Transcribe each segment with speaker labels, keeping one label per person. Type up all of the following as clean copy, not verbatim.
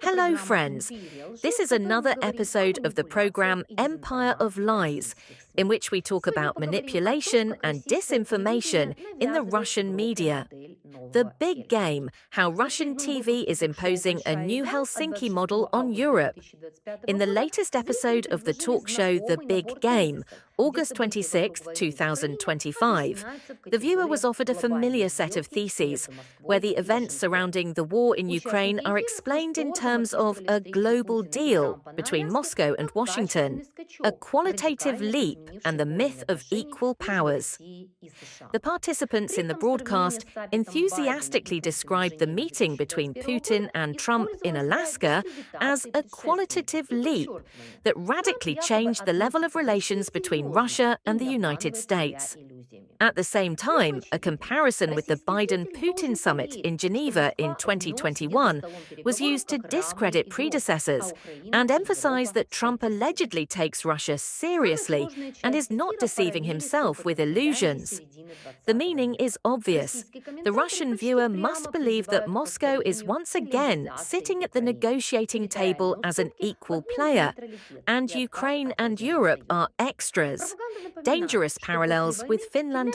Speaker 1: Hello, friends. This is another episode of the program Empire of Lies, in which we talk about manipulation and disinformation in the Russian media. The big game, how Russian TV is imposing a new Helsinki model on Europe. In the latest episode of the talk show The Big Game, August 26, 2025, the viewer was offered a familiar set of theses, where the events surrounding the war in Ukraine are explained in terms of a global deal between Moscow and Washington, a qualitative leap, and the myth of equal powers. The participants in the broadcast enthusiastically described the meeting between Putin and Trump in Alaska as a qualitative leap that radically changed the level of relations between Russia and the United States. At the same time, a comparison with the Biden-Putin summit in Geneva in 2021 was used to discredit predecessors and emphasize that Trump allegedly takes Russia seriously and is not deceiving himself with illusions. The meaning is obvious. The Russian viewer must believe that Moscow is once again sitting at the negotiating table as an equal player, and Ukraine and Europe are extras. Dangerous parallels with Finlandization.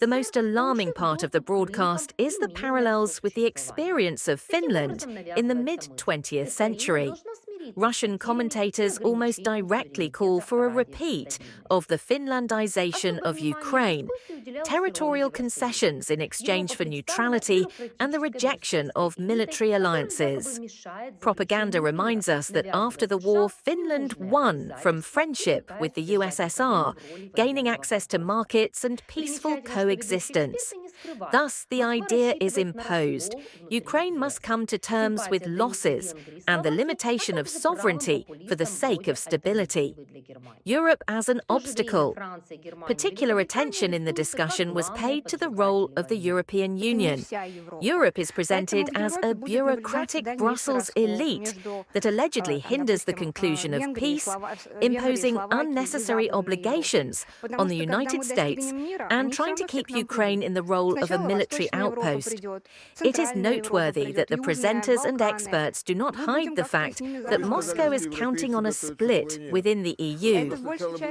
Speaker 1: The most alarming part of the broadcast is the parallels with the experience of Finland in the mid-20th century. Russian commentators almost directly call for a repeat of the Finlandization of Ukraine, territorial concessions in exchange for neutrality, and the rejection of military alliances. Propaganda reminds us that after the war, Finland won from friendship with the USSR, gaining access to markets and peaceful coexistence. Thus, the idea is imposed. Ukraine must come to terms with losses and the limitation of sovereignty for the sake of stability. Europe as an obstacle. Particular attention in the discussion was paid to the role of the European Union. Europe is presented as a bureaucratic Brussels elite that allegedly hinders the conclusion of peace, imposing unnecessary obligations on the United States and trying to keep Ukraine in the role of a military outpost. It is noteworthy that the presenters and experts do not hide the fact that Moscow is counting on a split within the EU.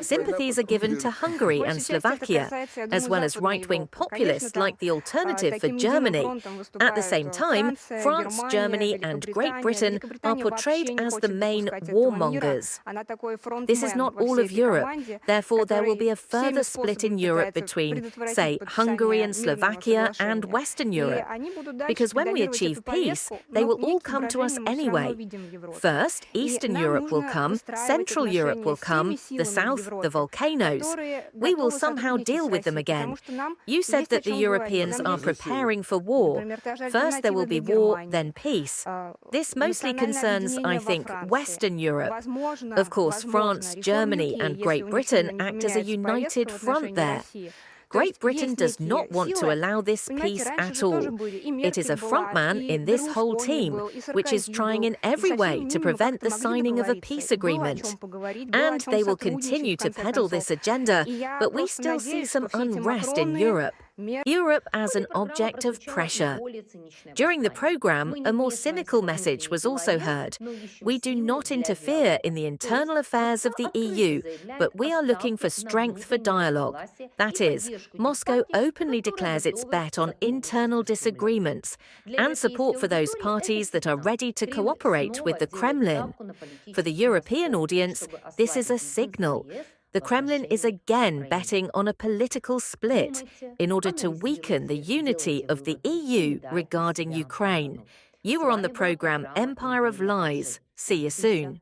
Speaker 1: Sympathies are given to Hungary and Slovakia, as well as right-wing populists like the Alternative for Germany. At the same time, France, Germany, and Great Britain are portrayed as the main warmongers. This is not all of Europe. Therefore, there will be a further split in Europe between, say, Hungary and Slovakia and Western Europe. Because when we achieve peace, they will all come to us anyway. First, Eastern Europe will come, Central Europe will come, the South, the volcanoes. We will somehow deal with them again. You said that the Europeans are preparing for war. First there will be war, then peace. This mostly concerns, I think, Western Europe. Of course, France, Germany, and Great Britain act as a united front there. Great Britain does not want to allow this peace at all. It is a frontman in this whole team, which is trying in every way to prevent the signing of a peace agreement. And they will continue to peddle this agenda, but we still see some unrest in Europe. Europe as an object of pressure. During the program, a more cynical message was also heard. We do not interfere in the internal affairs of the EU, but we are looking for strength for dialogue. That is, Moscow openly declares its bet on internal disagreements and support for those parties that are ready to cooperate with the Kremlin. For the European audience, this is a signal. The Kremlin is again betting on a political split in order to weaken the unity of the EU regarding Ukraine. You were on the program Empire of Lies. See you soon.